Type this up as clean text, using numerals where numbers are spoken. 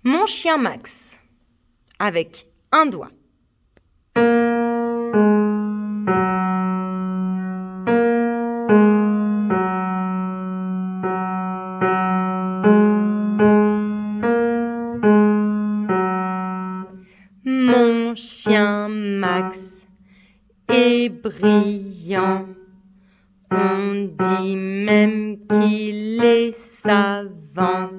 Mon chien Max, avec un doigt. Mon chien Max est brillant, on dit même qu'il est savant.